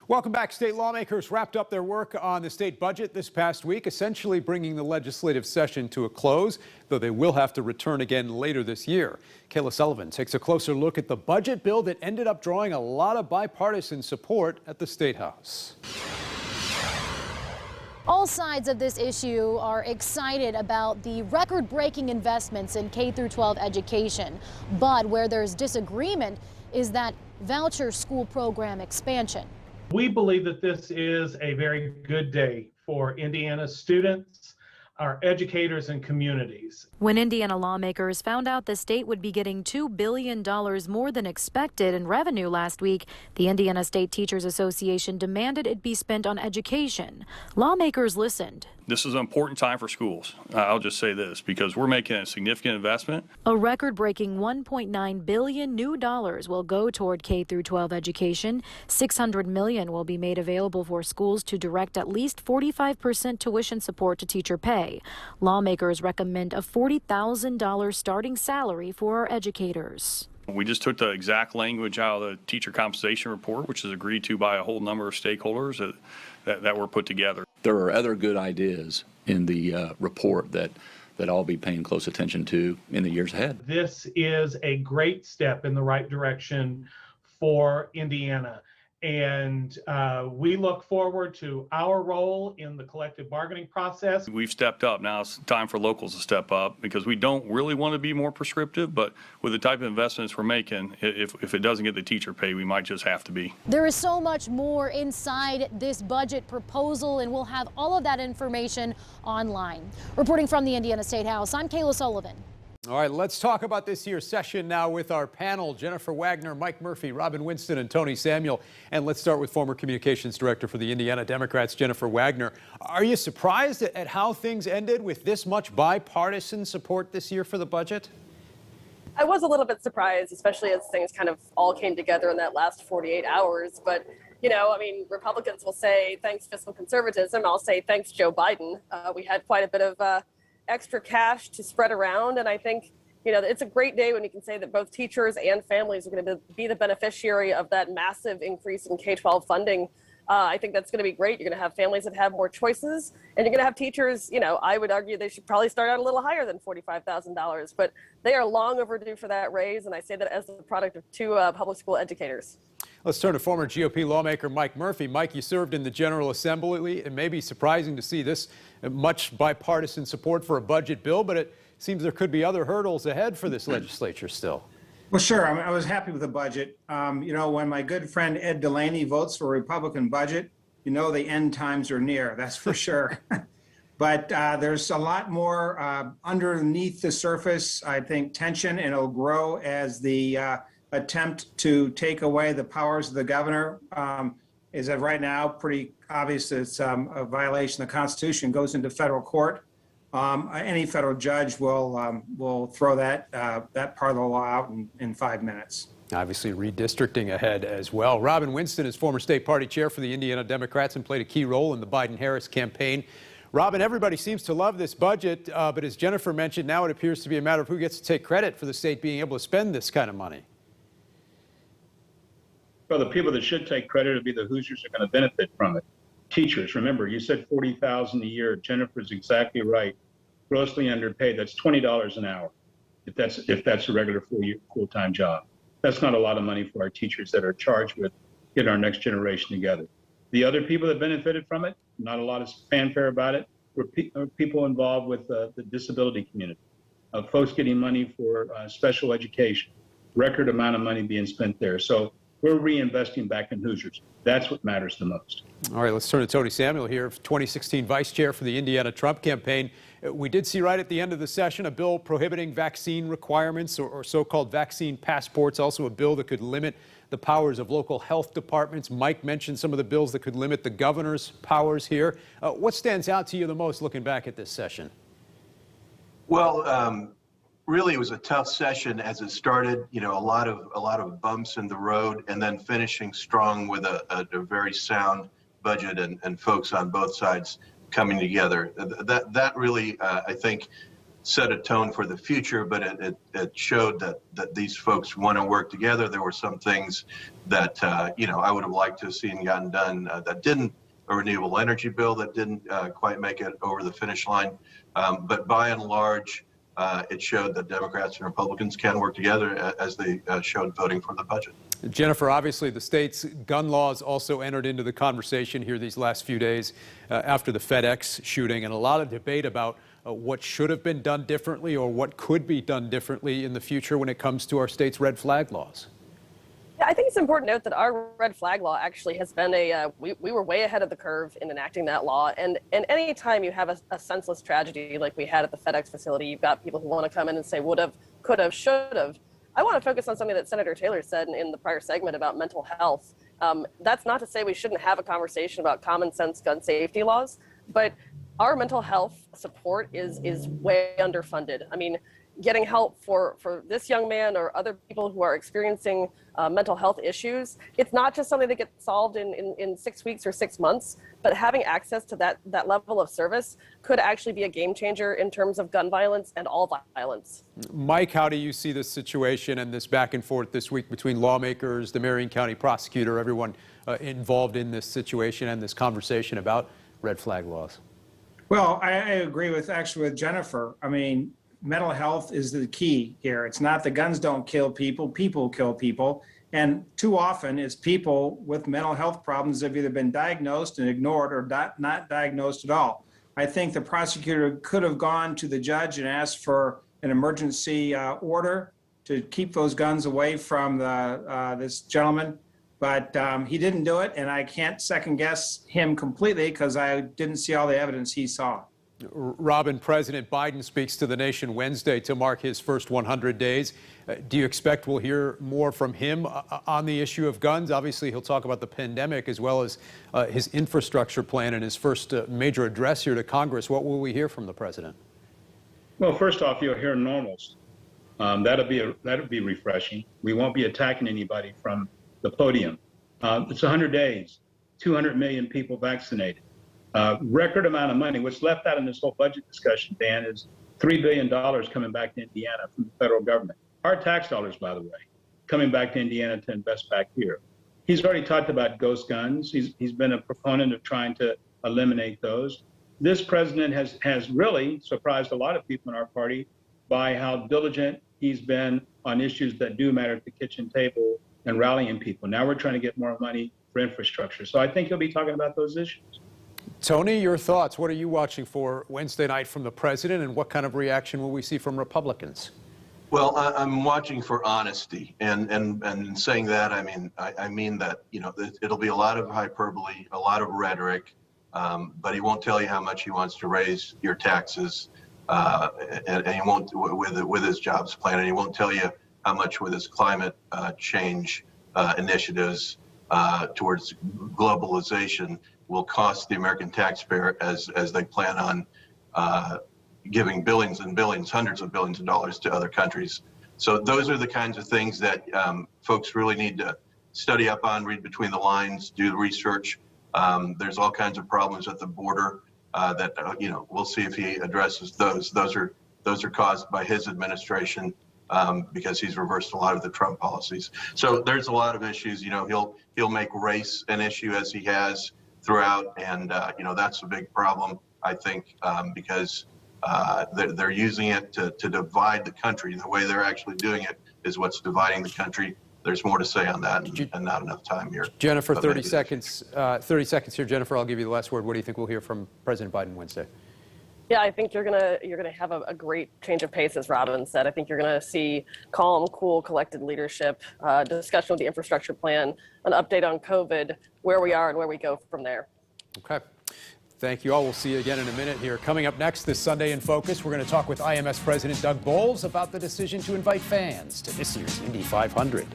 Welcome back. State lawmakers wrapped up their work on the state budget this past week, essentially bringing the legislative session to a close, though they will have to return again later this year. Kayla Sullivan takes a closer look at the budget bill that ended up drawing a lot of bipartisan support at the State House. All sides of this issue are excited about the record-breaking investments in K-12 education, but where there's disagreement is that voucher school program expansion. We believe that this is a very good day for Indiana students, our educators, and communities. When Indiana lawmakers found out the state would be getting $2 billion more than expected in revenue last week, the Indiana State Teachers Association demanded it be spent on education. Lawmakers listened. This is an important time for schools. I'll just say this, because we're making a significant investment. A record-breaking $1.9 billion new dollars will go toward K-12 education. $600 million will be made available for schools to direct at least 45% tuition support to teacher pay. Lawmakers recommend a $40,000 starting salary for our educators. We just took the exact language out of the teacher compensation report, which is agreed to by a whole number of stakeholders that were put together. There are other good ideas in the report that I'll be paying close attention to in the years ahead. This is a great step in the right direction for Indiana. And we look forward to our role in the collective bargaining process. We've stepped up. Now it's time for locals to step up, because we don't really want to be more prescriptive, but with the type of investments we're making, if it doesn't get the teacher pay, we might just have to be. There is so much more inside this budget proposal, and we'll have all of that information online. Reporting from the Indiana State House, I'm Kayla Sullivan. All right, let's talk about this year's session now with our panel, Jennifer Wagner, Mike Murphy, Robin Winston, and Tony Samuel. And let's start with former communications director for the Indiana Democrats, Jennifer Wagner. Are you surprised at how things ended with this much bipartisan support this year for the budget? I was a little bit surprised, especially as things kind of all came together in that last 48 hours. But, you know, I mean, Republicans will say, thanks fiscal conservatism. I'll say, thanks Joe Biden. We had quite a bit of extra cash to spread around. And I think, you know, it's a great day when you can say that both teachers and families are going to be the beneficiary of that massive increase in K-12 funding. I think that's going to be great. You're going to have families that have more choices, and you're going to have teachers, you know, I would argue they should probably start out a little higher than $45,000, but they are long overdue for that raise. And I say that as the product of two public school educators. Let's turn to former GOP lawmaker Mike Murphy. Mike, you served in the General Assembly. It may be surprising to see this much bipartisan support for a budget bill, but it seems there could be other hurdles ahead for this legislature still. Well, sure. I was happy with the budget. You know, when my good friend Ed Delaney votes for a Republican budget, you know the end times are near, that's for sure. But there's a lot more underneath the surface, I think, tension, and it'll grow as the attempt to take away the powers of the governor is that right now pretty obvious that it's a violation of the Constitution, goes into federal court. Any federal judge will throw that part of the law out in 5 minutes. Obviously redistricting ahead as well. Robin Winston is former state party chair for the Indiana Democrats and played a key role in the Biden-Harris campaign. Robin, everybody seems to love this budget, but as Jennifer mentioned, now it appears to be a matter of who gets to take credit for the state being able to spend this kind of money. Well, the people that should take credit would be the Hoosiers who are going to benefit from it. Teachers, remember, you said $40,000 a year. Jennifer's exactly right. Grossly underpaid. That's $20 an hour. If that's a regular full-time job, that's not a lot of money for our teachers that are charged with getting our next generation together. The other people that benefited from it, not a lot of fanfare about it, were people involved with the disability community, folks getting money for special education, record amount of money being spent there. So we're reinvesting back in Hoosiers. That's what matters the most. All right, let's turn to Tony Samuel here, 2016 vice chair for the Indiana Trump campaign. We did see right at the end of the session a bill prohibiting vaccine requirements or so-called vaccine passports, also a bill that could limit the powers of local health departments. Mike mentioned some of the bills that could limit the governor's powers here. What stands out to you the most looking back at this session? Well, really, it was a tough session as it started. You know, a lot of bumps in the road, and then finishing strong with a very sound budget and folks on both sides coming together. That really, I think, set a tone for the future, but it showed that these folks want to work together. There were some things that, I would have liked to have seen gotten done that didn't, a renewable energy bill that didn't quite make it over the finish line. But by and large, it showed that Democrats and Republicans can work together as they showed voting for the budget. Jennifer, obviously the state's gun laws also entered into the conversation here these last few days after the FedEx shooting, and a lot of debate about what should have been done differently or what could be done differently in the future when it comes to our state's red flag laws. Yeah, I think it's important to note that our red flag law actually has been we were way ahead of the curve in enacting that law. And any time you have a senseless tragedy like we had at the FedEx facility, you've got people who want to come in and say would have, could have, should have. I want to focus on something that Senator Taylor said in the prior segment about mental health. That's not to say we shouldn't have a conversation about common sense gun safety laws, but our mental health support is way underfunded. I mean, getting help for this young man or other people who are experiencing mental health issues, it's not just something that gets solved in 6 weeks or 6 months, but having access to that level of service could actually be a game changer in terms of gun violence and all violence. Mike, how do you see this situation and this back and forth this week between lawmakers, the Marion County prosecutor, everyone involved in this situation and this conversation about red flag laws? Well, I agree with Jennifer. I mean, mental health is the key here. It's not the guns don't kill people, people kill people. And too often it's people with mental health problems that have either been diagnosed and ignored or not diagnosed at all. I think the prosecutor could have gone to the judge and asked for an emergency order to keep those guns away from this gentleman. But he didn't do it, and I can't second guess him completely because I didn't see all the evidence he saw. Robin, President Biden speaks to the nation Wednesday to mark his first 100 days. Do you expect we'll hear more from him on the issue of guns? Obviously, he'll talk about the pandemic as well as his infrastructure plan in his first major address here to Congress. What will we hear from the president? Well, first off, you'll hear normals. That'll be refreshing. We won't be attacking anybody from the podium. It's 100 days, 200 million people vaccinated. Record amount of money. What's left out in this whole budget discussion, Dan, is $3 billion coming back to Indiana from the federal government. Our tax dollars, by the way, coming back to Indiana to invest back here. He's already talked about ghost guns. He's been a proponent of trying to eliminate those. This president has really surprised a lot of people in our party by how diligent he's been on issues that do matter at the kitchen table and rallying people. Now we're trying to get more money for infrastructure. So I think he'll be talking about those issues. Tony, your thoughts. What are you watching for Wednesday night from the president, and what kind of reaction will we see from Republicans? Well, I'm watching for honesty, and saying that, I mean that, it'll be a lot of hyperbole, a lot of rhetoric, but he won't tell you how much he wants to raise your taxes, and he won't with his jobs plan, and he won't tell you how much with his climate change initiatives towards globalization will cost the American taxpayer as they plan on giving billions and billions, hundreds of billions of dollars to other countries. So those are the kinds of things that folks really need to study up on, read between the lines, do the research. There's all kinds of problems at the border that we'll see if he addresses those. Those are caused by his administration because he's reversed a lot of the Trump policies. So there's a lot of issues. He'll make race an issue as he has throughout, and that's a big problem, I think, because they're using it to divide the country. The way they're actually doing it is what's dividing the country. There's more to say on that, and not enough time here. Jennifer, 30 seconds. 30 seconds here. Jennifer, I'll give you the last word. What do you think we'll hear from President Biden Wednesday? Yeah, I think you're gonna have a great change of pace, as Robin said. I think you're gonna see calm, cool, collected leadership, discussion with the infrastructure plan, an update on COVID, where we are and where we go from there. Okay. Thank you all. We'll see you again in a minute here. Coming up next this Sunday in Focus, we're going to talk with IMS President Doug Boles about the decision to invite fans to this year's Indy 500.